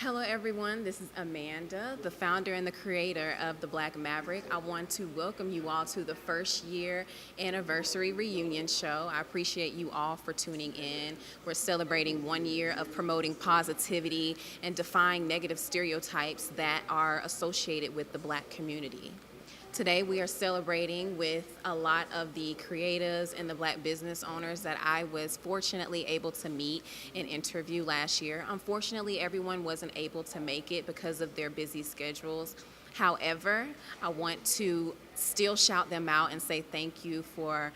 Hello, everyone. This is Amanda, the founder and the creator of the Black Maverick. I want to welcome you all to the first year anniversary reunion show. I appreciate you all for tuning in. We're celebrating 1 year of promoting positivity and defying negative stereotypes that are associated with the Black community. Today, we are celebrating with a lot of the creatives and the Black business owners that I was fortunately able to meet and interview last year. Unfortunately, everyone wasn't able to make it because of their busy schedules. However, I want to still shout them out and say thank you for,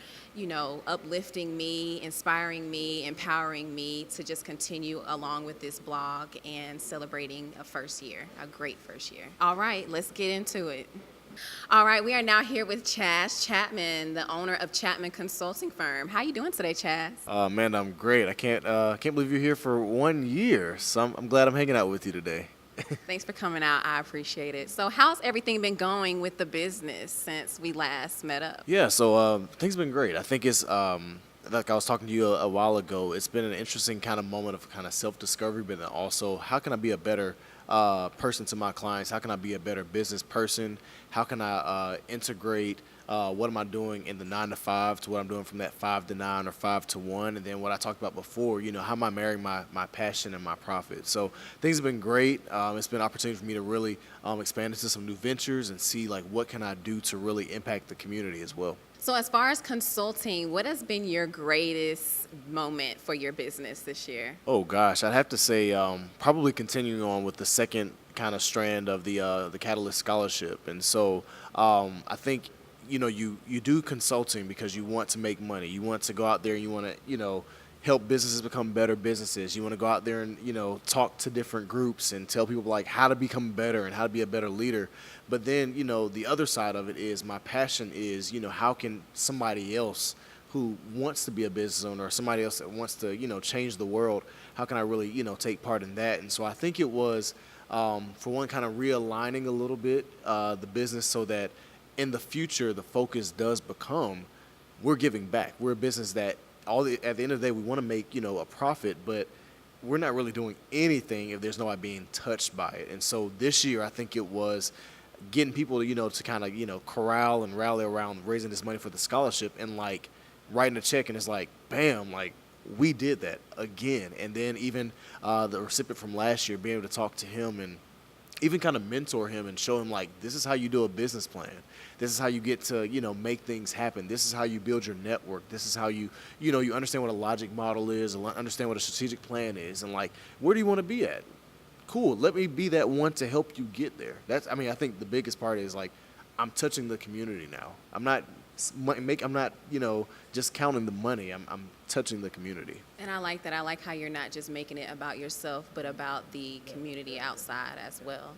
uplifting me, inspiring me, empowering me to just continue along with this blog and celebrating a great first year. All right, let's get into it. All right, we are now here with Chaz Chapman, the owner of Chapman Consulting Firm. How you doing today, Chaz? Man, I'm great. I can't believe you're here for 1 year. So I'm glad I'm hanging out with you today. Thanks for coming out. I appreciate it. So how's everything been going with the business since we last met up? Yeah, so things have been great. I think it's like I was talking to you a while ago. It's been an interesting kind of moment of kind of self-discovery, but then also how can I be a better person to my clients? How can I be a better business person? How can I integrate what am I doing in the 9 to 5 to what I'm doing from that 5 to 9 or 5 to 1? And then what I talked about before, how am I marrying my passion and my profit? So things have been great. It's been an opportunity for me to really expand into some new ventures and see like what can I do to really impact the community as well. So as far as consulting, what has been your greatest moment for your business this year? Oh gosh, I'd have to say probably continuing on with the second kind of strand of the Catalyst Scholarship. And so I think you do consulting because you want to make money. You want to go out there and you want to help businesses become better businesses. You want to go out there and talk to different groups and tell people like how to become better and how to be a better leader. But then the other side of it is my passion is how can somebody else who wants to be a business owner or somebody else that wants to change the world, how can I really take part in that? And so I think it was for one, kind of realigning a little bit the business so that in the future the focus does become we're giving back. We're a business that at the end of the day we want to make a profit, but we're not really doing anything if there's nobody being touched by it. And so this year I think it was getting people to kind of corral and rally around raising this money for the scholarship and like writing a check, and it's like bam, like we did that again. And then even the recipient from last year, being able to talk to him and even kind of mentor him and show him like this is how you do a business plan. This is how you get to make things happen. This is how you build your network. This is how you understand what a logic model is, and understand what a strategic plan is, and like where do you want to be at? Cool, let me be that one to help you get there. I think the biggest part is like I'm touching the community now. I'm not just counting the money. I'm touching the community. And I like that. I like how you're not just making it about yourself, but about the community outside as well.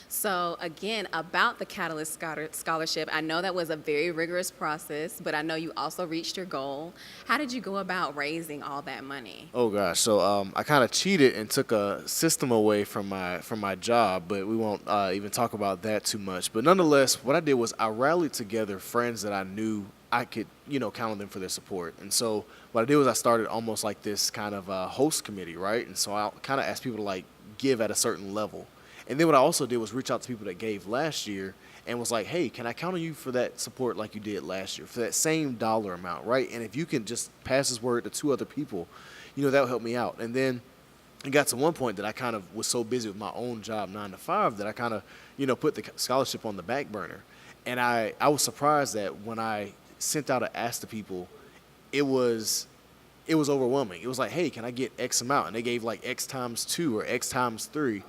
So again, about the Catalyst Scholarship, I know that was a very rigorous process, but I know you also reached your goal. How did you go about raising all that money? Oh gosh, so I kind of cheated and took a system away from my job, but we won't even talk about that too much. But nonetheless, what I did was I rallied together friends that I knew I could count on them for their support. And so what I did was I started almost like this kind of host committee, right? And so I kind of asked people to like give at a certain level. And then what I also did was reach out to people that gave last year and was like, hey, can I count on you for that support like you did last year, for that same dollar amount, right? And if you can just pass this word to 2 other people, that will help me out. And then it got to one point that I kind of was so busy with my own job, 9 to 5, that I kind of, put the scholarship on the back burner. And I was surprised that when I sent out an ask to people, it was overwhelming. It was like, hey, can I get X amount? And they gave like X times 2 or X times 3.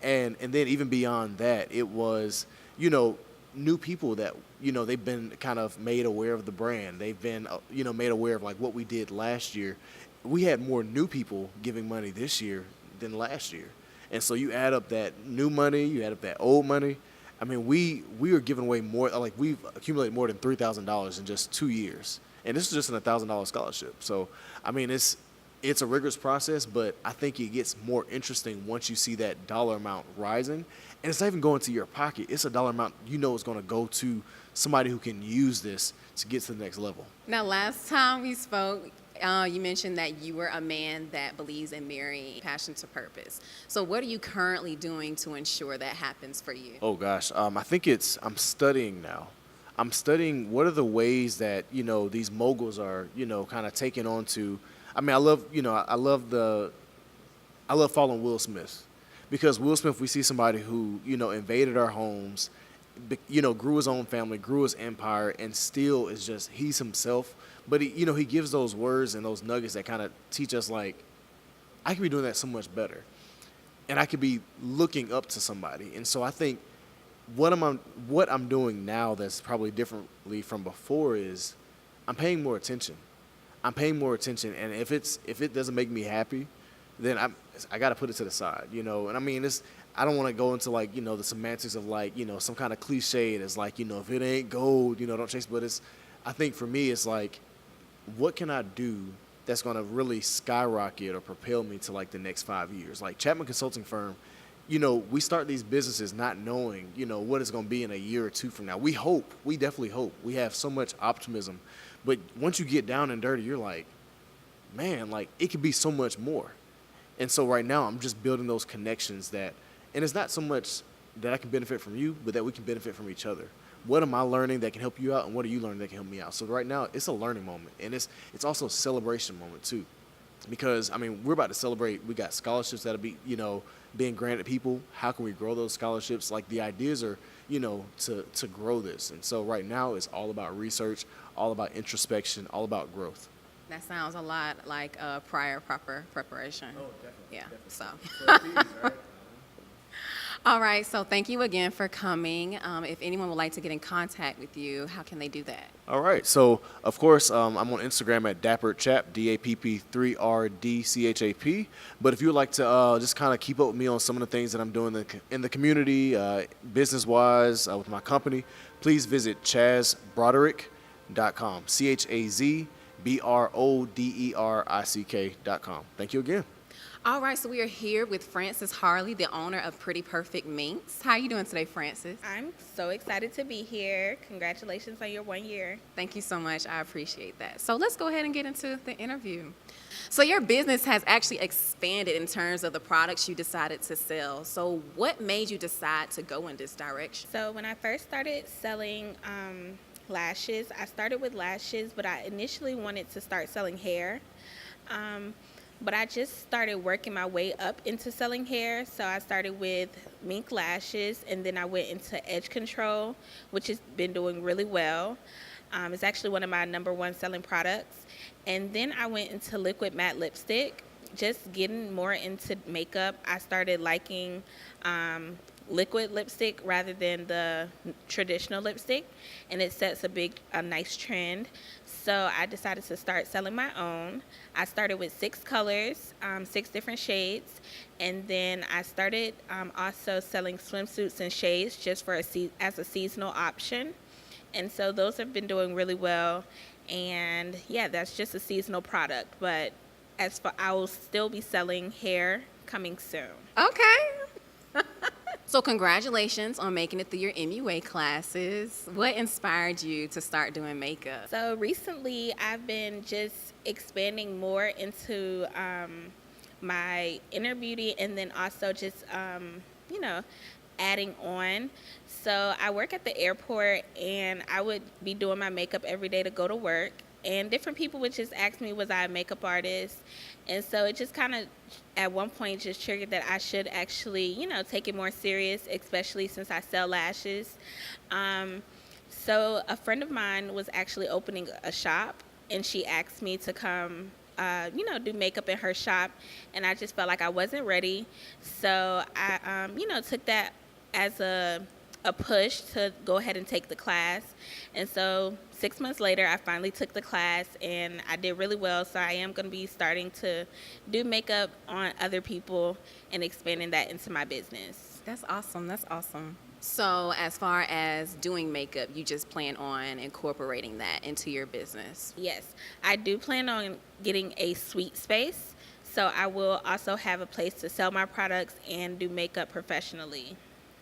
And then even beyond that, it was, new people that, they've been kind of made aware of the brand. They've been, made aware of like what we did last year. We had more new people giving money this year than last year. And so you add up that new money, you add up that old money. I mean, we are giving away more, like we've accumulated more than $3,000 in just 2 years. And this is just an $1,000 scholarship. So, I mean, it's a rigorous process, but I think it gets more interesting once you see that dollar amount rising. And it's not even going to your pocket. It's a dollar amount is going to go to somebody who can use this to get to the next level. Now, last time we spoke, You mentioned that you were a man that believes in marrying passion to purpose. So, what are you currently doing to ensure that happens for you? Oh gosh, I think I'm studying now. I'm studying what are the ways that these moguls are kind of taking on to. I mean, I love following Will Smith because Will Smith, we see somebody who invaded our homes, grew his own family, grew his empire, and still is just he's himself. But he gives those words and those nuggets that kind of teach us like I could be doing that so much better, and I could be looking up to somebody. And so I think what I'm doing now that's probably differently from before is I'm paying more attention. I'm paying more attention, and if it doesn't make me happy, then I got to put it to the side, And I mean, I don't want to go into like the semantics of like some kind of cliche that's like if it ain't gold, don't chase. But I think for me it's like, what can I do that's going to really skyrocket or propel me to like the next 5 years? Like Chapman Consulting Firm, we start these businesses not knowing what it's going to be in a year or two from now. We definitely hope. We have so much optimism, but once you get down and dirty, you're like, man, like it could be so much more. And so right now I'm just building those connections and it's not so much that I can benefit from you, but that we can benefit from each other. What am I learning that can help you out, and what are you learning that can help me out? So right now it's a learning moment, and it's also a celebration moment too, because I mean we're about to celebrate. We got scholarships that'll be being granted people. How can we grow those scholarships? Like the ideas are to grow this, and so right now it's all about research, all about introspection, all about growth. That sounds a lot like prior proper preparation. Oh, definitely. Yeah. Definitely. So. All right. So thank you again for coming. If anyone would like to get in contact with you, how can they do that? All right. So, of course, I'm on Instagram at DapperChap, DAPP3RDCHAP. But if you would like to just kind of keep up with me on some of the things that I'm doing in the community, business-wise, with my company, please visit ChazBroderick.com, ChazBroderick.com. Thank you again. All right, so we are here with Frances Harley, the owner of Pretty Perfect Minks. How are you doing today, Frances? I'm so excited to be here. Congratulations on your 1 year. Thank you so much. I appreciate that. So let's go ahead and get into the interview. So your business has actually expanded in terms of the products you decided to sell. So what made you decide to go in this direction? So when I first started selling lashes, I started with lashes, but I initially wanted to start selling hair. But I just started working my way up into selling hair. So I started with mink lashes, and then I went into edge control, which has been doing really well. It's actually one of my #1 selling products. And then I went into liquid matte lipstick, just getting more into makeup. I started liking liquid lipstick rather than the traditional lipstick, and it sets a nice trend. So I decided to start selling my own. I started with 6 colors, 6 different shades, and then I started also selling swimsuits and shades just for as a seasonal option. And so those have been doing really well. And yeah, that's just a seasonal product. But as for, I will still be selling hair coming soon. Okay. So congratulations on making it through your MUA classes. What inspired you to start doing makeup? So recently I've been just expanding more into my inner beauty, and then also just, adding on. So I work at the airport, and I would be doing my makeup every day to go to work. And different people would just ask me, was I a makeup artist? And so it just kind of, at one point, just triggered that I should actually, take it more serious, especially since I sell lashes. So a friend of mine was actually opening a shop, and she asked me to come, do makeup in her shop. And I just felt like I wasn't ready. So I, took that as a push to go ahead and take the class. And so 6 months later, I finally took the class, and I did really well. So I am going to be starting to do makeup on other people and expanding that into my business. That's awesome. That's awesome. So as far as doing makeup, you just plan on incorporating that into your business? Yes, I do plan on getting a suite space. So I will also have a place to sell my products and do makeup professionally.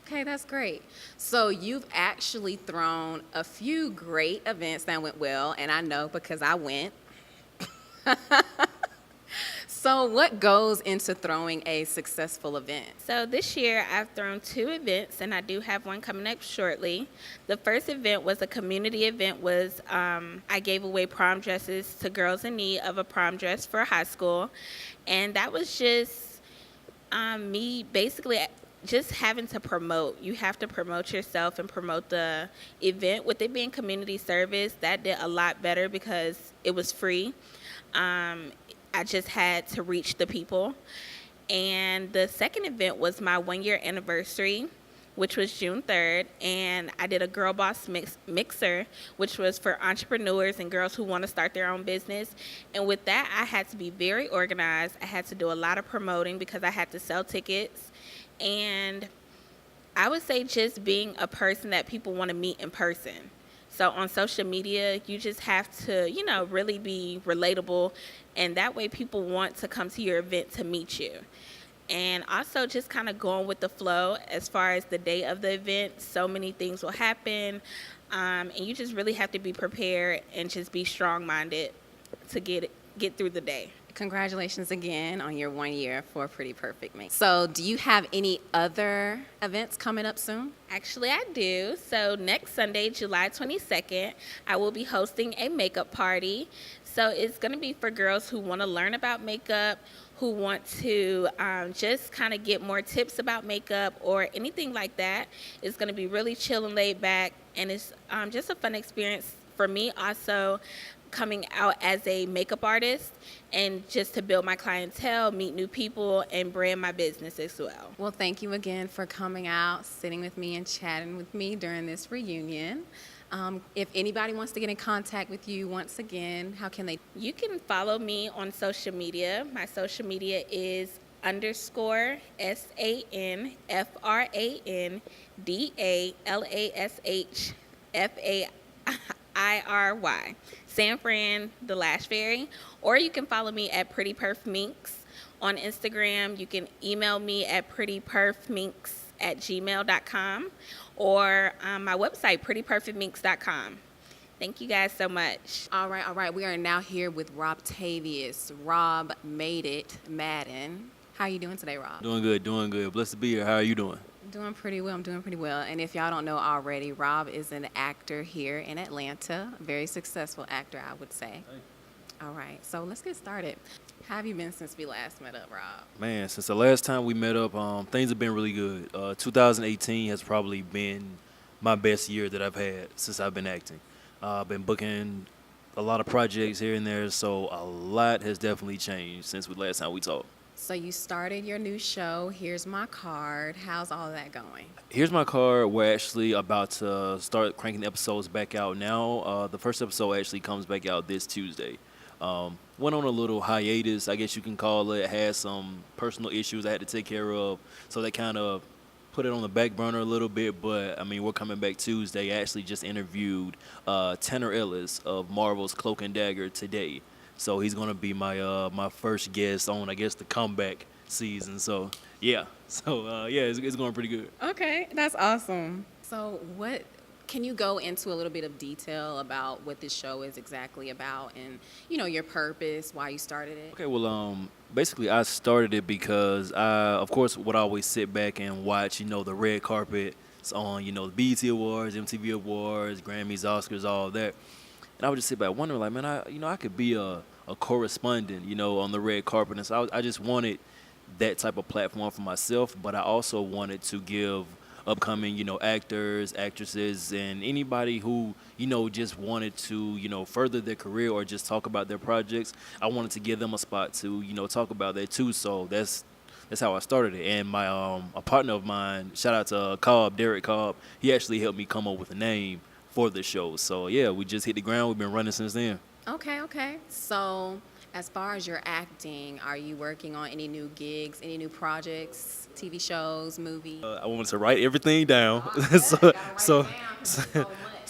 Okay, that's great. So you've actually thrown a few great events that went well, and I know because I went. So, what goes into throwing a successful event? So this year I've thrown 2 events, and I do have one coming up shortly. The first event was a community event. I gave away prom dresses to girls in need of a prom dress for high school, and that was just me basically just having to promote. You have to promote yourself and promote the event. With it being community service, that did a lot better because it was free. I just had to reach the people. And the second event was my 1-year anniversary, which was June 3rd. And I did a Girl Boss Mixer, which was for entrepreneurs and girls who want to start their own business. And with that, I had to be very organized. I had to do a lot of promoting because I had to sell tickets. And I would say just being a person that people want to meet in person. So on social media, you just have to, really be relatable. And that way people want to come to your event to meet you. And also just kind of going with the flow as far as the day of the event. So many things will happen. And you just really have to be prepared and just be strong-minded to get through the day. Congratulations again on your 1 year for Pretty Perfect Make. So, do you have any other events coming up soon? Actually, I do. So next Sunday, July 22nd, I will be hosting a makeup party. So it's going to be for girls who want to learn about makeup, who want to just kind of get more tips about makeup or anything like that. It's going to be really chill and laid back, and it's just a fun experience for me also, coming out as a makeup artist and just to build my clientele, meet new people, and brand my business as well. Well, thank you again for coming out, sitting with me, and chatting with me during this reunion. If anybody wants to get in contact with you once again, how can they? You can follow me on social media. My social media is _SANFRANDALASHFAIRY. San Fran, the Lash Fairy. Or you can follow me at Pretty Perf Minx on Instagram. You can email me at prettyperfminx@gmail.com or my website, prettyperfectminx.com. Thank you guys so much. All right. We are now here with Rob Tavius. Rob made it Madden. How are you doing today, Rob? Doing good. Blessed to be here. How are you doing? I'm doing pretty well. And if y'all don't know already, Rob is an actor here in Atlanta. A very successful actor, I would say. All right, so let's get started. How have you been since we last met up, Rob? Man, since the last time we met up, things have been really good. 2018 has probably been my best year that I've had since I've been acting. I've been booking a lot of projects here and there, so a lot has definitely changed since the last time we talked. So you started your new show, Here's My Card. How's all that going? Here's My Card. We're actually about to start cranking episodes back out now. The first episode actually comes back out this Tuesday. Went on a little hiatus, I guess you can call it. Had some personal issues I had to take care of, so they kind of put it on the back burner a little bit. But, I mean, we're coming back Tuesday. I actually just interviewed Tanner Ellis of Marvel's Cloak and Dagger today. So he's going to be my first guest on, I guess, the comeback season. So, yeah. So, it's going pretty good. Okay, that's awesome. So can you go into a little bit of detail about what this show is exactly about and, your purpose, why you started it? Okay, well, basically I started it because I, of course, would always sit back and watch, the red carpet on, the BET Awards, MTV Awards, Grammys, Oscars, all that. And I would just sit back wondering, like, man, I could be a correspondent, on the red carpet. And so I just wanted that type of platform for myself, but I also wanted to give upcoming, actors, actresses, and anybody who, just wanted to, further their career or just talk about their projects. I wanted to give them a spot to, talk about that too. So that's how I started it. And my a partner of mine, shout out to Derek Cobb, he actually helped me come up with a name for the show. So yeah, we just hit the ground. We've been running since then. Okay. So as far as your acting, are you working on any new gigs, any new projects, TV shows, movies? I wanted to write everything down. So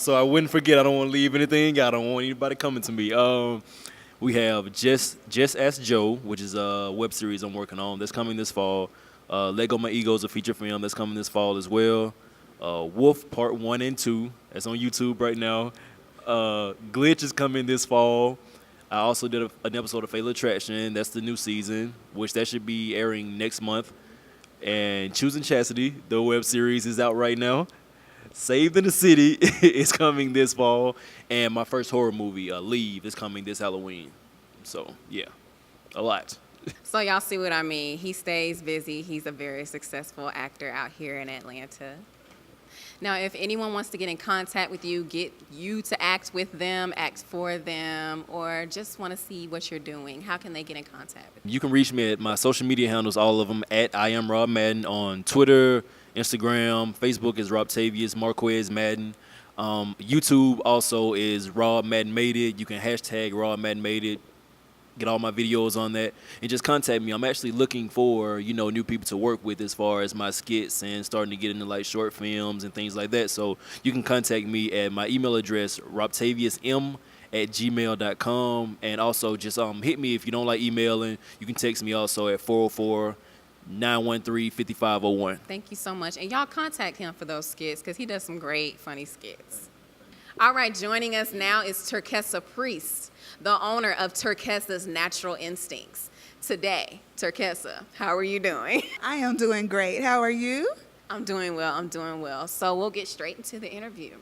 I wouldn't forget. I don't want to leave anything out. I don't want anybody coming to me. We have Just Ask Joe, which is a web series I'm working on. That's coming this fall. Lego My Ego is a feature film that's coming this fall as well. Wolf Part 1 and 2. That's on YouTube right now. Glitch is coming this fall. I also did an episode of Fatal Attraction. That's the new season, which that should be airing next month. And Choosing Chastity, the web series, is out right now. Saved in the City is coming this fall. And my first horror movie, Leave, is coming this Halloween. So, yeah, a lot. So y'all see what I mean. He stays busy. He's a very successful actor out here in Atlanta. Now, if anyone wants to get in contact with you, get you to act with them, act for them, or just want to see what you're doing, how can they get in contact with you? You can reach me at my social media handles, all of them, at I am Rob Madden on Twitter, Instagram, Facebook is Robtavius Marquez Madden. YouTube also is Rob Madden Made It. You can hashtag Rob Madden Made It. Get all my videos on that and just contact me. I'm actually looking for, new people to work with as far as my skits and starting to get into like short films and things like that. So you can contact me at my email address, robtaviusm@gmail.com. And also just hit me if you don't like emailing. You can text me also at 404-913-5501. Thank you so much. And y'all contact him for those skits because he does some great, funny skits. All right, joining us now is Turkessa Priest, the owner of Turkessa's Natural Instincts. Today, Turkessa, how are you doing? I am doing great. How are you? I'm doing well. So we'll get straight into the interview.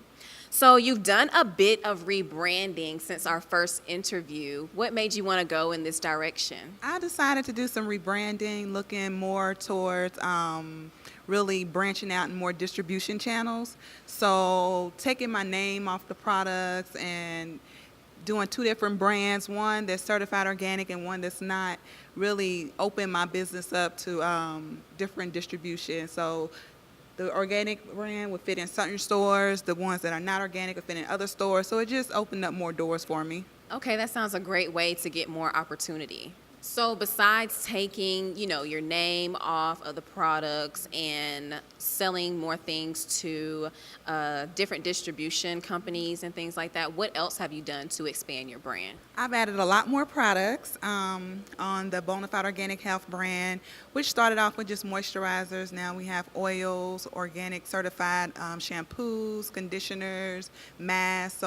So you've done a bit of rebranding since our first interview. What made you want to go in this direction? I decided to do some rebranding, looking more towards really branching out in more distribution channels. So taking my name off the products and doing two different brands, one that's certified organic and one that's not, really opened my business up to different distribution. So the organic brand would fit in certain stores, the ones that are not organic would fit in other stores. So it just opened up more doors for me. Okay, that sounds a great way to get more opportunity. So besides taking, your name off of the products and selling more things to different distribution companies and things like that, what else have you done to expand your brand? I've added a lot more products on the Bonafide Organic Health brand, which started off with just moisturizers. Now we have oils, organic certified shampoos, conditioners, masks,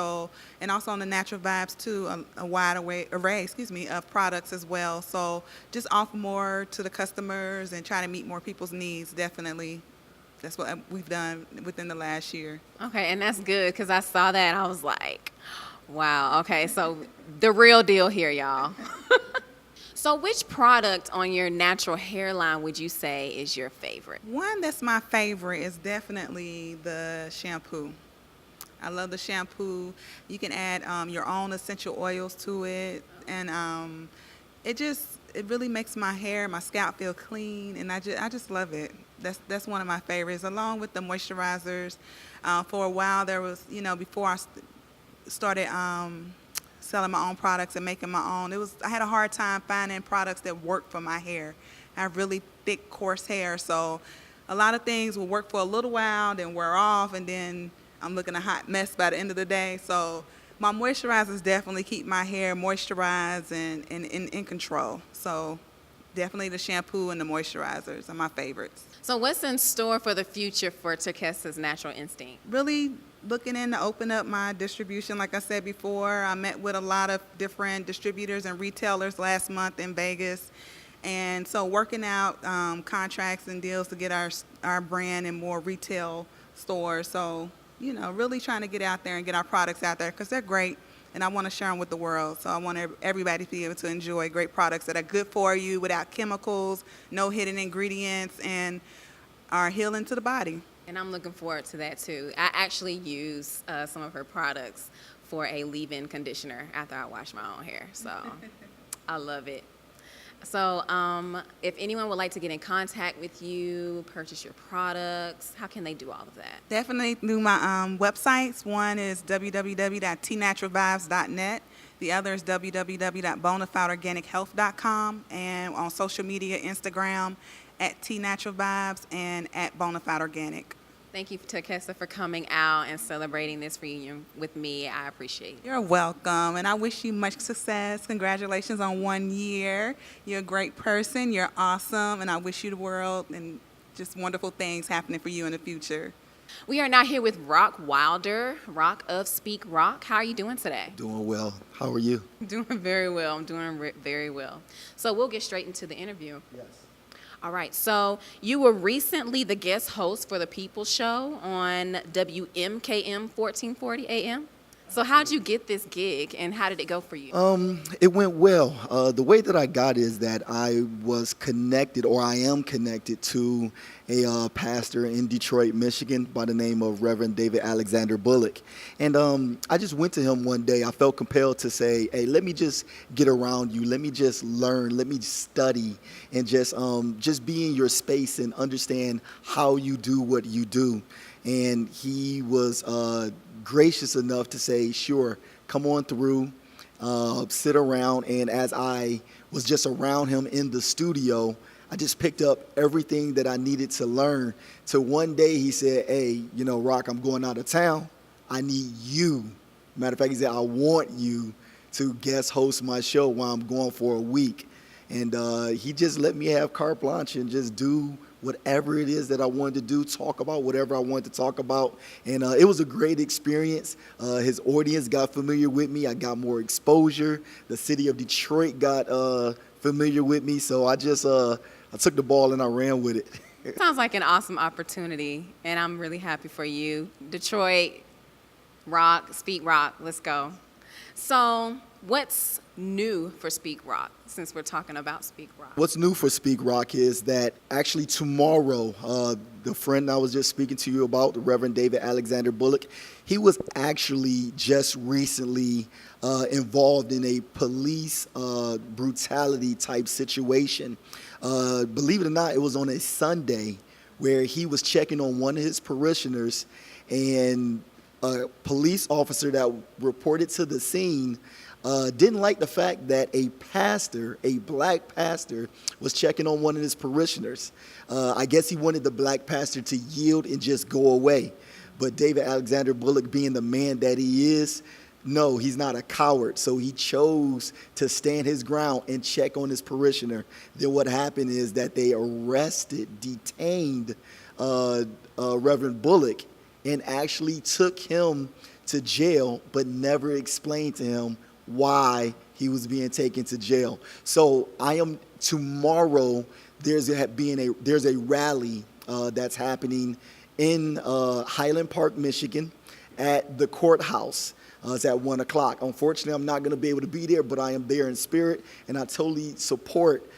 and also on the Natural Vibes too, a wide array of products as well. So just offer more to the customers and try to meet more people's needs, definitely. That's what we've done within the last year. Okay, and that's good because I saw that and I was like, wow, okay, so the real deal here, y'all. So which product on your natural hairline would you say is your favorite? One that's my favorite is definitely the shampoo. I love the shampoo. You can add your own essential oils to it, and it really makes my scalp feel clean, and I just love it. That's one of my favorites, along with the moisturizers. For a while there was, before I started selling my own products and making my own, I had a hard time finding products that worked for my hair. I have really thick, coarse hair, so a lot of things will work for a little while, then wear off, and then I'm looking a hot mess by the end of the day. So my moisturizers definitely keep my hair moisturized and in control. So definitely the shampoo and the moisturizers are my favorites. So what's in store for the future for Turkessa's Natural Instinct? Really looking in to open up my distribution. Like I said before, I met with a lot of different distributors and retailers last month in Vegas. And so working out contracts and deals to get our brand in more retail stores. So, really trying to get out there and get our products out there because they're great. And I want to share them with the world. So I want everybody to be able to enjoy great products that are good for you, without chemicals, no hidden ingredients, and are healing to the body. And I'm looking forward to that too. I actually use some of her products for a leave-in conditioner after I wash my own hair. So I love it. So if anyone would like to get in contact with you, purchase your products, how can they do all of that? Definitely through my websites. One is www.tnaturalvibes.net. The other is www.bonafideorganichealth.com. And on social media, Instagram, at tnaturalvibes and at Bonafide Organic. Thank you, Turkessa, for coming out and celebrating this reunion with me. I appreciate it. You're welcome, and I wish you much success. Congratulations on 1 year. You're a great person. You're awesome, and I wish you the world and just wonderful things happening for you in the future. We are now here with Rock Wilder, Rock of Speak Rock. How are you doing today? Doing well. How are you? Doing very well. I'm doing very well. So we'll get straight into the interview. Yes. All right. So you were recently the guest host for the People Show on WMKM 1440 AM. So how'd you get this gig, and how did it go for you? It went well. The way that I got is that I was connected, or I am connected to a pastor in Detroit, Michigan by the name of Reverend David Alexander Bullock. And I just went to him one day. I felt compelled to say, hey, let me just get around you. Let me just learn. Let me study and just be in your space and understand how you do what you do. And he was gracious enough to say, sure, come on through, sit around. And as I was just around him in the studio, I just picked up everything that I needed to learn. So one day he said, hey, Rock, I'm going out of town. I need you. Matter of fact, he said, I want you to guest host my show while I'm going for a week. And he just let me have carte blanche and just do whatever it is that I wanted to do, talk about whatever I wanted to talk about. And it was a great experience. His audience got familiar with me. I got more exposure. The city of Detroit got familiar with me. So I just I took the ball and I ran with it. Sounds like an awesome opportunity, and I'm really happy for you. Detroit, Rock, Speak Rock, let's go. So what's new for Speak Rock, since we're talking about Speak Rock? What's new for Speak Rock is that actually tomorrow, the friend I was just speaking to you about, the Reverend David Alexander Bullock, he was actually just recently involved in a police brutality type situation. Believe it or not, it was on a Sunday where he was checking on one of his parishioners, and a police officer that reported to the scene didn't like the fact that a pastor, a black pastor, was checking on one of his parishioners. I guess he wanted the black pastor to yield and just go away. But David Alexander Bullock, being the man that he is, no, he's not a coward. So he chose to stand his ground and check on his parishioner. Then what happened is that they detained Reverend Bullock and actually took him to jail, but never explained to him why he was being taken to jail. So tomorrow, there's a rally that's happening in Highland Park, Michigan, at the courthouse. It's at 1 o'clock. Unfortunately, I'm not going to be able to be there, but I am there in spirit, and I totally support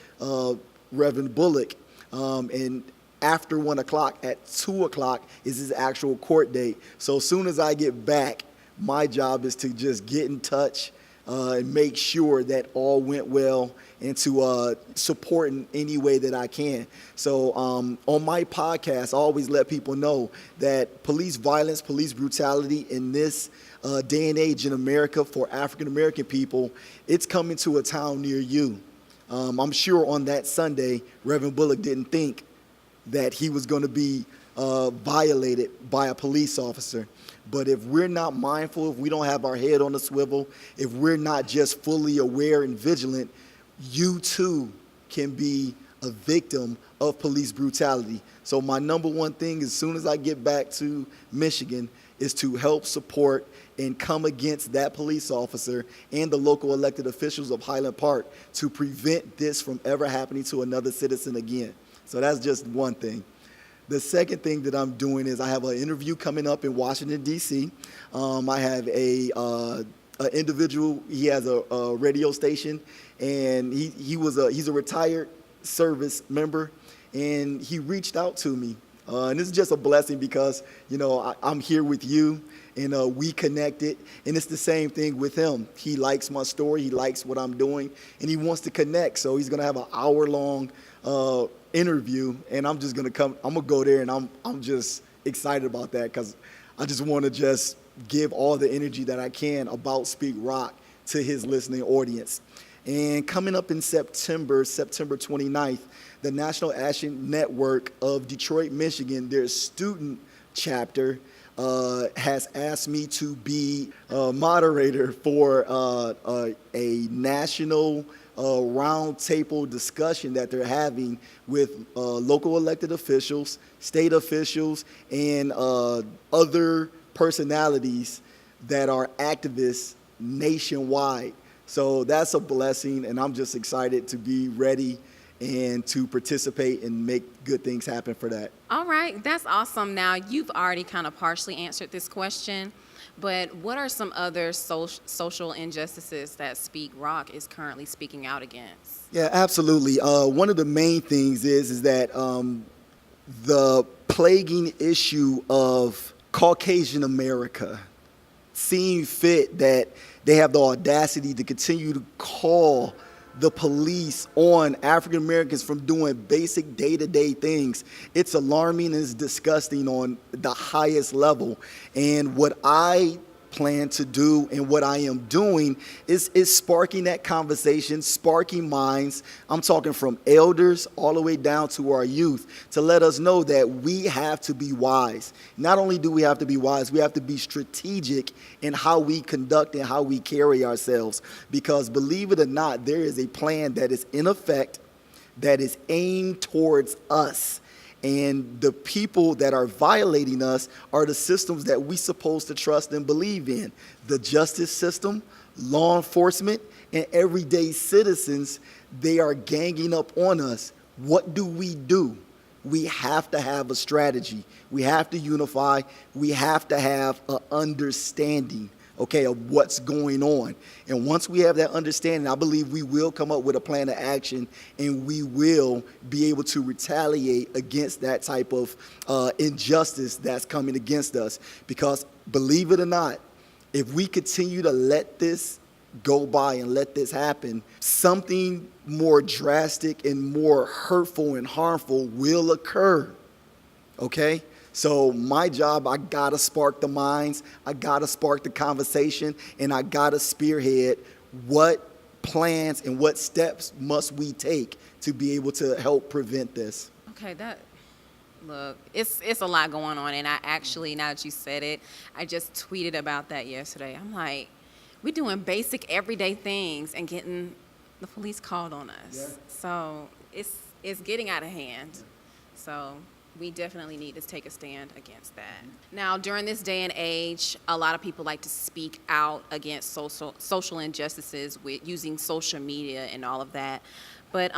Reverend Bullock. And after 1 o'clock, at 2 o'clock is his actual court date. So as soon as I get back, my job is to just get in touch and make sure that all went well, and to support in any way that I can. So on my podcast, I always let people know that police violence, police brutality in this day and age in America for African-American people, it's coming to a town near you. I'm sure on that Sunday, Reverend Bullock didn't think that he was going to be violated by a police officer. But if we're not mindful, if we don't have our head on the swivel, if we're not just fully aware and vigilant, you too can be a victim of police brutality. So my number one thing, as soon as I get back to Michigan, is to help support and come against that police officer and the local elected officials of Highland Park to prevent this from ever happening to another citizen again. So that's just one thing. The second thing that I'm doing is I have an interview coming up in Washington, D.C. I have an individual, he has a radio station, and he's a retired service member, and he reached out to me. And this is just a blessing because, I'm here with you, and we connected, and it's the same thing with him. He likes my story, he likes what I'm doing, and he wants to connect. So he's going to have an hour-long interview, and I'm just going to go there, and I'm just excited about that because I just want to just give all the energy that I can about Speak Rock to his listening audience. And coming up in September 29th, the National Action Network of Detroit, Michigan, their student chapter has asked me to be a moderator for a national round table discussion that they're having with local elected officials, state officials, and other personalities that are activists nationwide. So that's a blessing, and I'm just excited to be ready and to participate and make good things happen for that. All right, that's awesome. Now, you've already kind of partially answered this question, but what are some other social injustices that Speak Rock is currently speaking out against? Yeah, absolutely. One of the main things is that the plaguing issue of Caucasian America seeing fit that they have the audacity to continue to call the police on African Americans from doing basic day-to-day things. It's alarming and it's disgusting on the highest level. And what I plan to do and what I am doing is sparking that conversation, sparking minds. I'm talking from elders all the way down to our youth to let us know that we have to be wise. Not only do we have to be wise, we have to be strategic in how we conduct and how we carry ourselves. Because believe it or not, there is a plan that is in effect that is aimed towards us. And the people that are violating us are the systems that we're supposed to trust and believe in. The justice system, law enforcement, and everyday citizens, they are ganging up on us. What do? We have to have a strategy. We have to unify. We have to have an understanding, okay, of what's going on. And once we have that understanding, I believe we will come up with a plan of action and we will be able to retaliate against that type of injustice that's coming against us. Because believe it or not, if we continue to let this go by and let this happen, something more drastic and more hurtful and harmful will occur, okay? So my job, I gotta spark the minds, I gotta spark the conversation, and I gotta spearhead what plans and what steps must we take to be able to help prevent this. Okay, look, it's a lot going on, and I actually, now that you said it, I just tweeted about that yesterday. I'm like, we're doing basic everyday things and getting the police called on us. Yeah. So it's getting out of hand. So we definitely need to take a stand against that. Now, during this day and age, a lot of people like to speak out against social injustices with using social media and all of that. But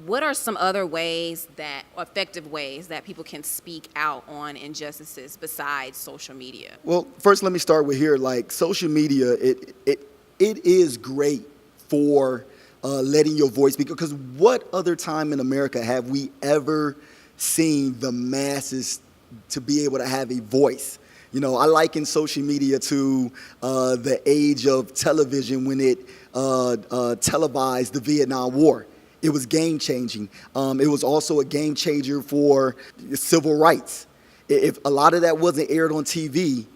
what are some other effective ways that people can speak out on injustices besides social media? Well, first let me start with here. Like social media, it is great for letting your voice speak. Because what other time in America have we ever seen the masses to be able to have a voice? You know, I liken social media to the age of television when it televised the Vietnam War. It was game-changing. It was also a game changer for civil rights. If a lot of that wasn't aired on TV,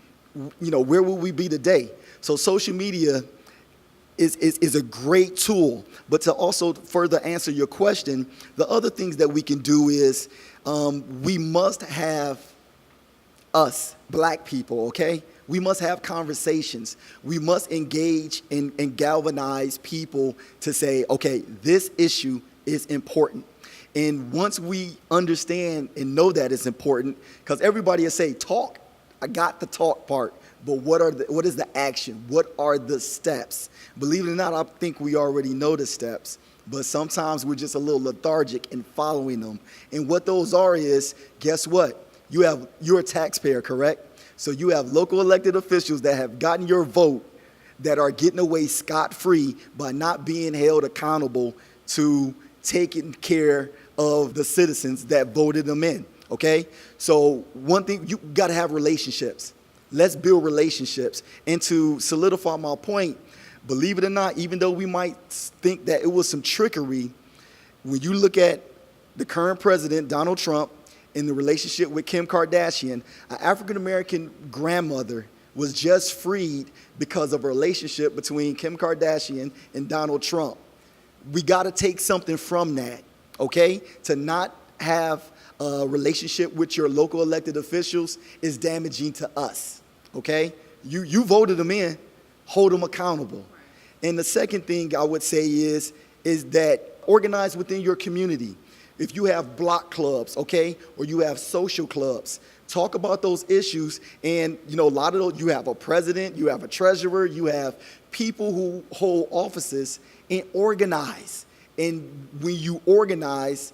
you know, where would we be today? So social media is a great tool. But to also further answer your question, the other things that we can do is we must have us, black people, okay? We must have conversations. We must engage and galvanize people to say, okay, this issue is important. And once we understand and know that it's important, because everybody will say, talk, I got the talk part, but what is the action? What are the steps? Believe it or not, I think we already know the steps, but sometimes we're just a little lethargic in following them. And what those are is, guess what? You're a taxpayer, correct? So you have local elected officials that have gotten your vote that are getting away scot-free by not being held accountable to taking care of the citizens that voted them in, okay? So one thing, you got to have relationships. Let's build relationships. And to solidify my point, believe it or not, even though we might think that it was some trickery, when you look at the current president, Donald Trump, in the relationship with Kim Kardashian, an African-American grandmother was just freed because of a relationship between Kim Kardashian and Donald Trump. We got to take something from that, okay? To not have a relationship with your local elected officials is damaging to us, okay? You voted them in, hold them accountable. And the second thing I would say is is that organize within your community. If you have block clubs, okay, or you have social clubs, talk about those issues. And, you know, a lot of those, you have a president, you have a treasurer, you have people who hold offices, and organize. And when you organize,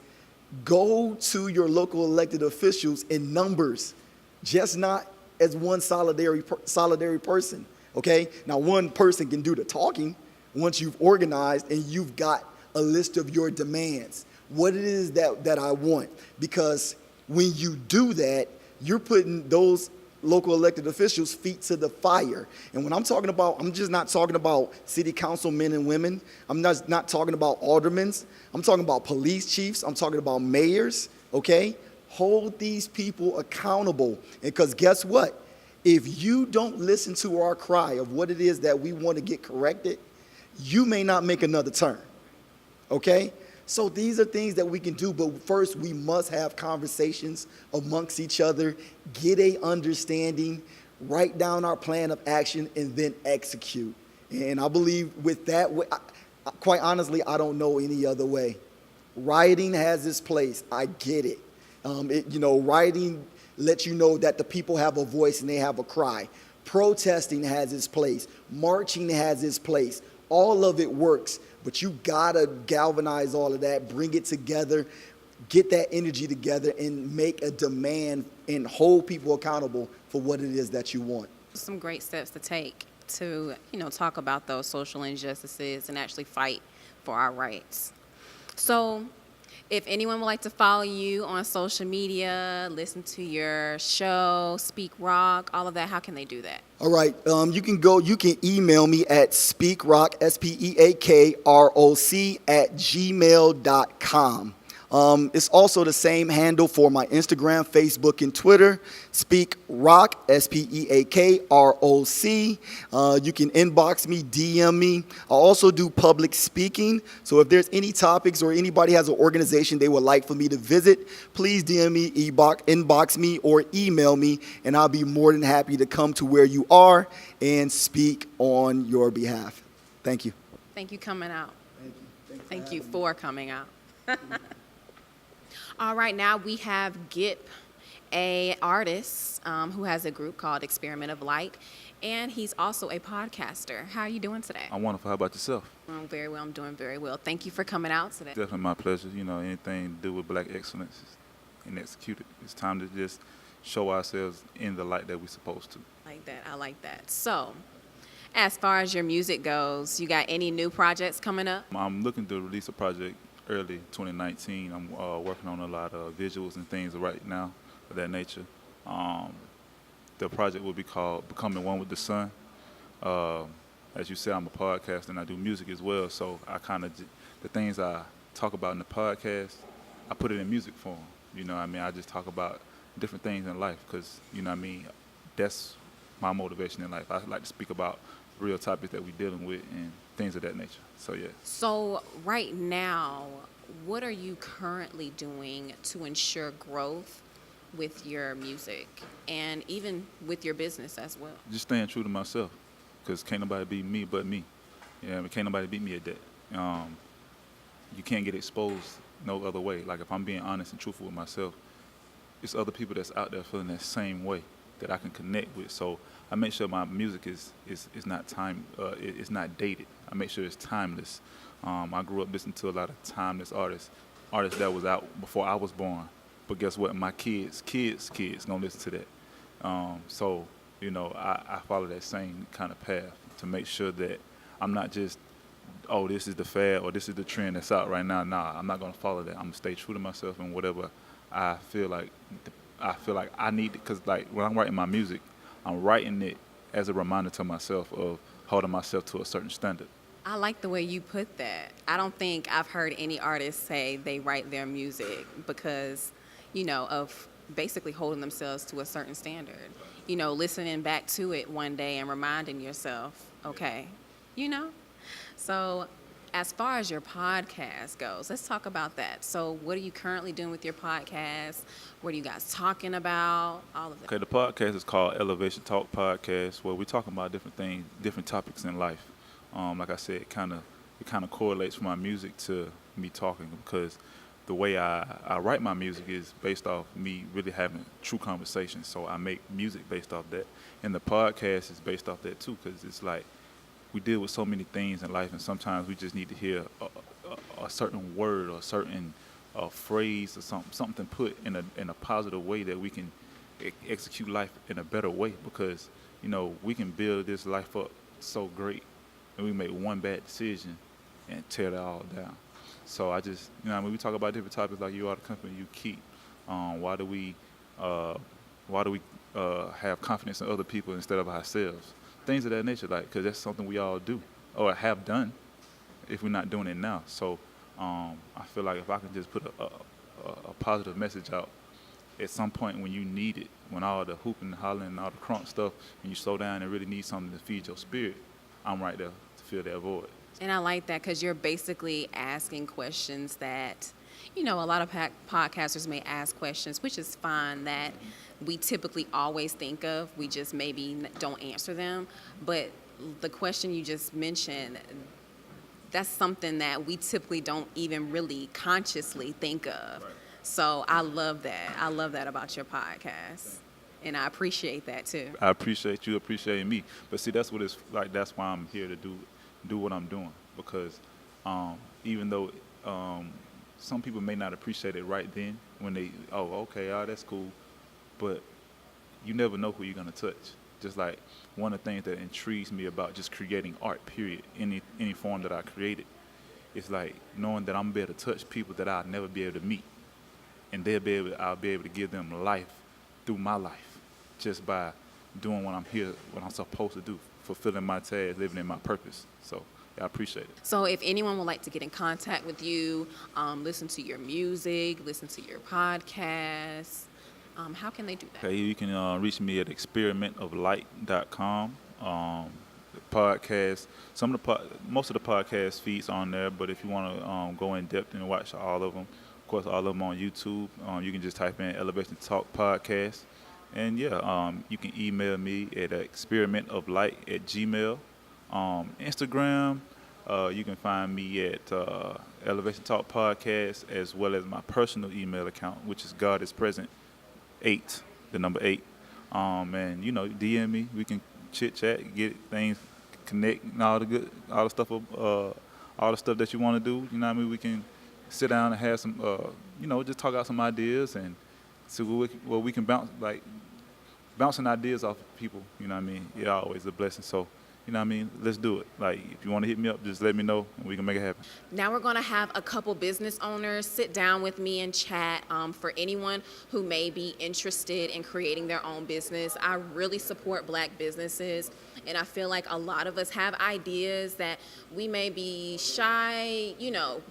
go to your local elected officials in numbers, just not as one solidary person, okay? Now, one person can do the talking once you've organized and you've got a list of your demands, what it is that I want. Because when you do that, you're putting those local elected officials' feet to the fire. And when I'm talking about, I'm just not talking about city council men and women. I'm not talking about aldermen. I'm talking about police chiefs. I'm talking about mayors, okay? Hold these people accountable. Because guess what? If you don't listen to our cry of what it is that we want to get corrected, you may not make another turn, okay? So these are things that we can do, but first we must have conversations amongst each other, get a understanding, write down our plan of action, and then execute. And I believe with that, quite honestly, I don't know any other way. Rioting has its place. I get it. Rioting lets you know that the people have a voice and they have a cry. Protesting has its place. Marching has its place. All of it works, but you gotta galvanize all of that, bring it together, get that energy together, and make a demand and hold people accountable for what it is that you want. Some great steps to take to, talk about those social injustices and actually fight for our rights. So, if anyone would like to follow you on social media, listen to your show, Speak Rock, all of that, how can they do that? All right. You can email me at speakrock, SPEAKROC, @gmail.com. It's also the same handle for my Instagram, Facebook, and Twitter. Speak Rock, SPEAKROC. You can inbox me, DM me. I also do public speaking. So if there's any topics or anybody has an organization they would like for me to visit, please DM me, inbox me, or email me, and I'll be more than happy to come to where you are and speak on your behalf. Thank you. Thank you coming out. Thank you for coming out. All right, now we have Gip, a artist who has a group called Experiment of Light, and he's also a podcaster. How are you doing today? I'm wonderful. How about yourself? Very well. I'm doing very well. Thank you for coming out today. Definitely my pleasure. Anything to do with Black excellence and execute it. It's time to just show ourselves in the light that we're supposed to. I like that. So, as far as your music goes, you got any new projects coming up? I'm looking to release a project early 2019. I'm working on a lot of visuals and things right now of that nature. The project will be called Becoming One with the Sun. As you said, I'm a podcaster and I do music as well, so I the things I talk about in the podcast, I put it in music form. I just talk about different things in life because, that's my motivation in life. I like to speak about real topics that we're dealing with and things of that nature. So, yeah. So, right now, what are you currently doing to ensure growth with your music and even with your business as well? Just staying true to myself because can't nobody beat me but me. Can't nobody beat me at that. You can't get exposed no other way. Like, if I'm being honest and truthful with myself, it's other people that's out there feeling that same way that I can connect with. So I make sure my music is not it's not dated. I make sure it's timeless. I grew up listening to a lot of timeless artists that was out before I was born. But guess what? My kids gonna listen to that. I follow that same kind of path to make sure that I'm not just, this is the fad or this is the trend that's out right now. Nah, I'm not gonna follow that. I'm gonna stay true to myself and whatever I feel like I need, because like when I'm writing my music, I'm writing it as a reminder to myself of holding myself to a certain standard. I like the way you put that. I don't think I've heard any artist say they write their music because, of basically holding themselves to a certain standard. Listening back to it one day and reminding yourself, okay, So, as far as your podcast goes, let's talk about that. So, what are you currently doing with your podcast? What are you guys talking about? All of that. Okay, the podcast is called Elevation Talk Podcast, where we're talking about different things, different topics in life. Like I said, kind of it kind of correlates from my music to me talking, because the way I write my music is based off me really having true conversations. So I make music based off that. And the podcast is based off that too, because it's like we deal with so many things in life, and sometimes we just need to hear a certain word or a certain phrase or something put in a positive way that we can execute life in a better way, because, you know, we can build this life up so great and we make one bad decision and tear it all down. So I just, you know, when we talk about different topics like you are the company you keep, why do we have confidence in other people instead of ourselves? Things of that nature, like, because that's something we all do or have done if we're not doing it now. So I feel like if I can just put a positive message out at some point when you need it, when all the hooping and hollering and all the crunk stuff, and you slow down and really need something to feed your spirit, I'm right there to fill that void. And I like that, because you're basically asking questions that, you know, a lot of podcasters may ask questions, which is fine, that we typically always think of. We just maybe don't answer them. But the question you just mentioned, that's something that we typically don't even really consciously think of. Right. So I love that. I love that about your podcast. And I appreciate that too. I appreciate you appreciating me. But see, that's what it's like. That's why I'm here to do what I'm doing, because even though some people may not appreciate it right then when they, that's cool, but you never know who you're going to touch. Just like one of the things that intrigues me about just creating art, period, any form that I created, it's like knowing that I'm able to touch people that I'll never be able to meet, and I'll be able to give them life through my life just by doing what I'm supposed to do, fulfilling my task, living in my purpose. So yeah, I appreciate it. So if anyone would like to get in contact with you, listen to your music, listen to your podcast, how can they do that? Okay, you can reach me at experimentoflight.com. The podcast, most of the podcast feeds on there, but if you want to go in depth and watch all of them, of course, all of them on YouTube, you can just type in Elevation Talk Podcast. And yeah, you can email me at experimentoflight@gmail.com. Instagram, you can find me at Elevation Talk Podcast, as well as my personal email account, which is God is Present 8, the number 8. And you know, DM me. We can chit chat, get things, connect, and all the stuff that you want to do. You know what I mean? We can sit down and have some, just talk out some ideas and see what we can bouncing ideas off of people. You know what I mean? Yeah, always a blessing. So, you know what I mean? Let's do it. Like, if you want to hit me up, just let me know and we can make it happen. Now we're going to have a couple business owners sit down with me and chat. For anyone who may be interested in creating their own business, I really support Black businesses. And I feel like a lot of us have ideas that we may be shy,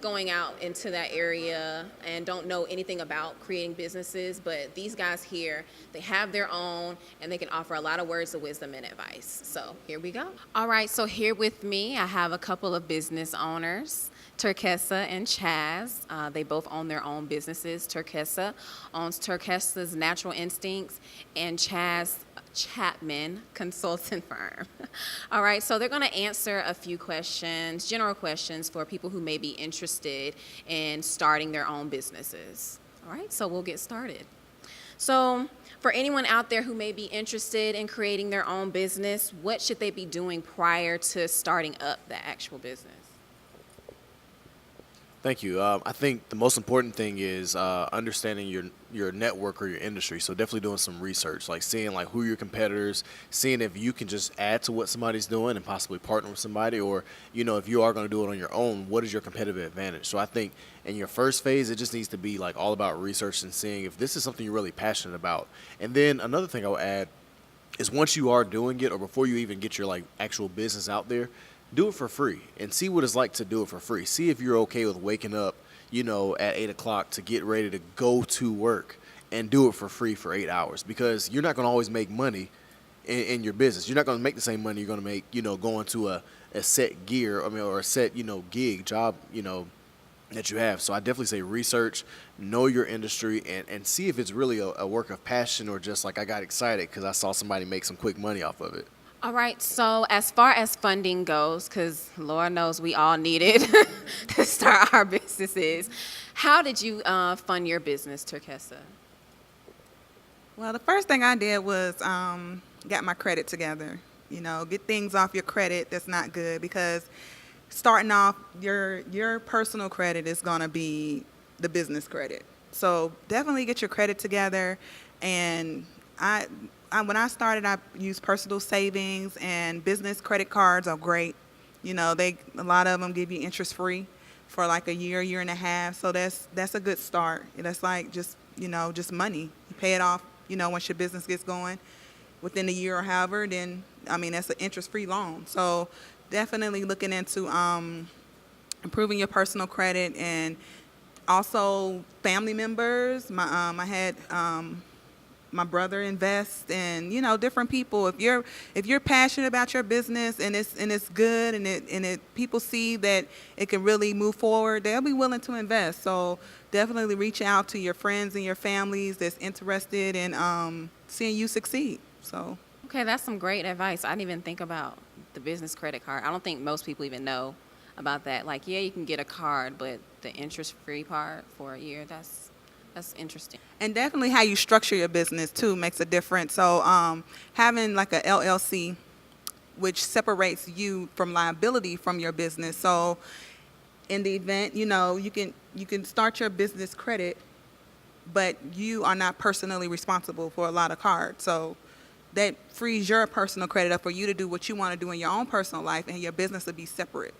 going out into that area and don't know anything about creating businesses. But these guys here, they have their own, and they can offer a lot of words of wisdom and advice. So here we go. All right, so here with me, I have a couple of business owners, Turkessa and Chaz. They both own their own businesses. Turkessa owns Turkessa's Natural Instincts and Chaz Chapman Consulting Firm. All right, so they're going to answer a few questions, general questions for people who may be interested in starting their own businesses. All right, so we'll get started. So for anyone out there who may be interested in creating their own business, what should they be doing prior to starting up the actual business? Thank you. I think the most important thing is understanding your network or your industry. So definitely doing some research, like seeing who are your competitors, seeing if you can just add to what somebody's doing and possibly partner with somebody, or if you are going to do it on your own, what is your competitive advantage? So I think in your first phase, it just needs to be all about research and seeing if this is something you're really passionate about. And then another thing I would add is once you are doing it, or before you even get your actual business out there, do it for free and see what it's like to do it for free. See if you're okay with waking up, at 8 o'clock to get ready to go to work and do it for free for 8 hours, because you're not going to always make money in your business. You're not going to make the same money you're going to make, going to a set or a set, gig job, that you have. So I definitely say research, know your industry, and see if it's really a work of passion or just I got excited because I saw somebody make some quick money off of it. All right, so as far as funding goes, because Lord knows we all need it to start our businesses, how did you fund your business, Turkessa? Well, the first thing I did was got my credit together. You know, get things off your credit that's not good, because starting off, your personal credit is going to be the business credit. So definitely get your credit together. And when I started, I used personal savings, and business credit cards are great. You know, a lot of them give you interest free for like a year and a half. So that's a good start. That's like just money. You pay it off, once your business gets going within a year or however, then, that's an interest free loan. So definitely looking into improving your personal credit, and also family members. I had my brother invest, and different people. If you're passionate about your business and it's good, and people see that it can really move forward, they'll be willing to invest. So definitely reach out to your friends and your families that's interested in seeing you succeed. So Okay, that's some great advice. I didn't even think about the business credit card. I don't think most people even know about that. Like, yeah, you can get a card, but the interest-free part for a year, that's interesting. And definitely how you structure your business too makes a difference. So having like a LLC, which separates you from liability from your business. So in the event, you can start your business credit, but you are not personally responsible for a lot of cards. So that frees your personal credit up for you to do what you want to do in your own personal life, and your business will be separate.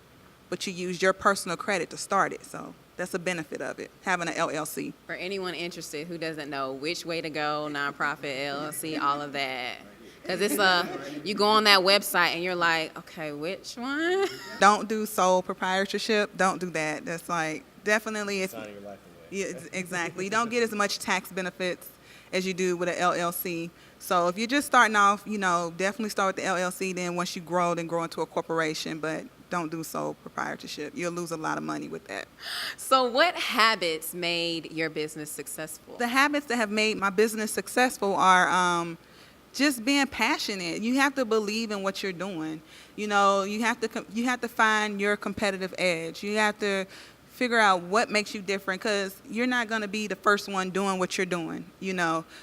But you use your personal credit to start it. So that's a benefit of it, having an LLC. For anyone interested who doesn't know which way to go, nonprofit, LLC, all of that. Because it's you go on that website and you're like, okay, which one? Don't do sole proprietorship. Don't do that. That's like definitely it's Signing your life away. yeah, exactly. You don't get as much tax benefits as you do with an LLC. So if you're just starting off, definitely start with the LLC. Then once you grow, then grow into a corporation. But don't do sole proprietorship. You'll lose a lot of money with that. So what habits made your business successful? The habits that have made my business successful are just being passionate. You have to believe in what you're doing. You have to find your competitive edge. You have to figure out what makes you different, because you're not going to be the first one doing what you're doing.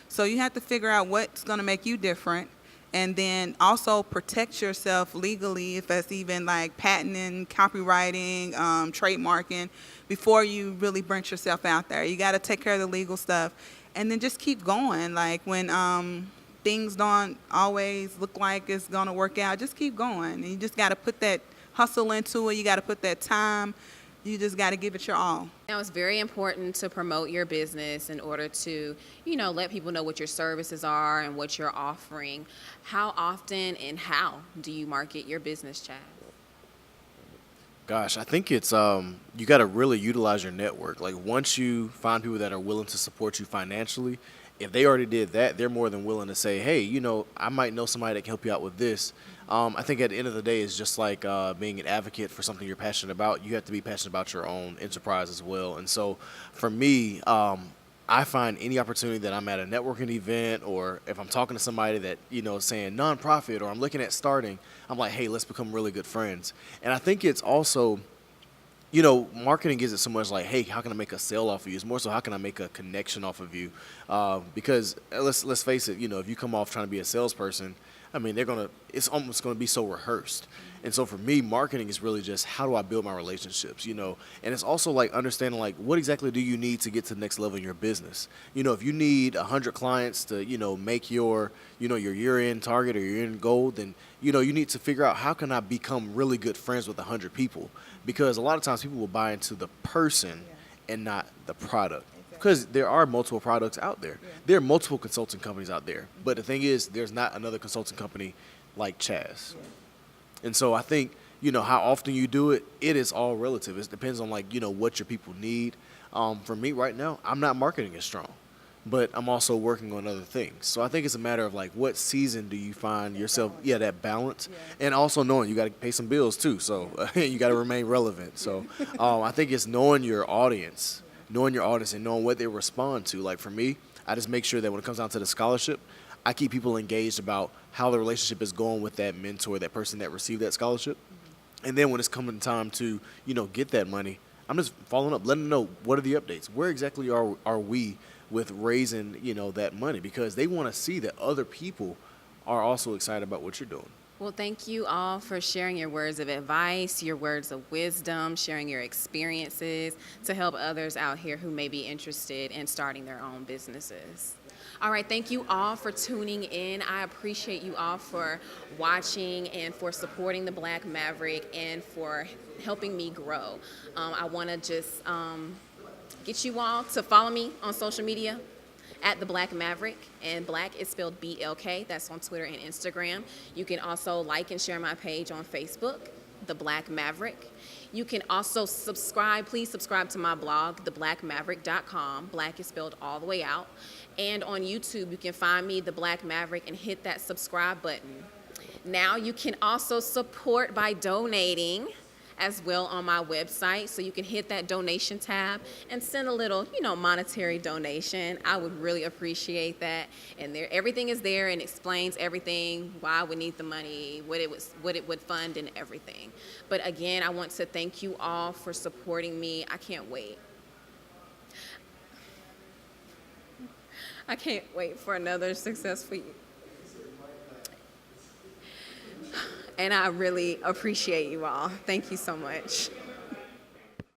So you have to figure out what's going to make you different. And then also protect yourself legally, if that's even like patenting, copywriting, trademarking, before you really branch yourself out there. You got to take care of the legal stuff, and then just keep going. Like when things don't always look like it's going to work out, just keep going. And you just got to put that hustle into it. You got to put that time. You just got to give it your all. Now, it's very important to promote your business in order to, let people know what your services are and what you're offering. How often and how do you market your business, Chad? Gosh, I think it's you got to really utilize your network. Like, once you find people that are willing to support you financially, if they already did that, they're more than willing to say, hey, I might know somebody that can help you out with this. I think at the end of the day, it's just like being an advocate for something you're passionate about. You have to be passionate about your own enterprise as well. And so for me, I find any opportunity that I'm at a networking event, or if I'm talking to somebody that, saying nonprofit, or I'm looking at starting, I'm like, hey, let's become really good friends. And I think it's also, marketing isn't so much like, hey, how can I make a sale off of you? It's more so, how can I make a connection off of you? Because let's face it, if you come off trying to be a salesperson, it's almost going to be so rehearsed. And so for me, marketing is really just, how do I build my relationships, and it's also like understanding, like, what exactly do you need to get to the next level in your business? If you need 100 clients to, make your year-end target or your year-end goal, then, you need to figure out, how can I become really good friends with 100 people? Because a lot of times people will buy into the person and not the product. Because there are multiple products out there. Yeah. There are multiple consulting companies out there. But the thing is, there's not another consulting company like Chaz. Yeah. And so I think, how often you do it, it is all relative. It depends on, like, what your people need. For me right now, I'm not marketing as strong, but I'm also working on other things. So I think it's a matter of, like, what season do you find yourself, that balance, and also knowing you got to pay some bills too. So you got to remain relevant. So I think it's knowing your audience and knowing what they respond to. Like, for me, I just make sure that when it comes down to the scholarship, I keep people engaged about how the relationship is going with that mentor, that person that received that scholarship. And then when it's coming time to, get that money, I'm just following up, letting them know what are the updates. Where exactly are we with raising, that money? Because they want to see that other people are also excited about what you're doing. Well, thank you all for sharing your words of advice, your words of wisdom, sharing your experiences to help others out here who may be interested in starting their own businesses. All right, thank you all for tuning in. I appreciate you all for watching and for supporting the Black Maverick and for helping me grow. I want to just get you all to follow me on social media at the Black Maverick, and Black is spelled BLK. That's on Twitter and Instagram. You can also like and share my page on Facebook, the Black Maverick. You can also subscribe. Please subscribe to my blog, theblackmaverick.com. Black is spelled all the way out. And on YouTube, you can find me, the Black Maverick, and hit that subscribe button. Now you can also support by donating as well on my website. So you can hit that donation tab and send a little, monetary donation. I would really appreciate that. And everything is there and explains everything, why I would need the money, what it would fund and everything. But again, I want to thank you all for supporting me. I can't wait. I can't wait for another successful year. And I really appreciate you all. Thank you so much.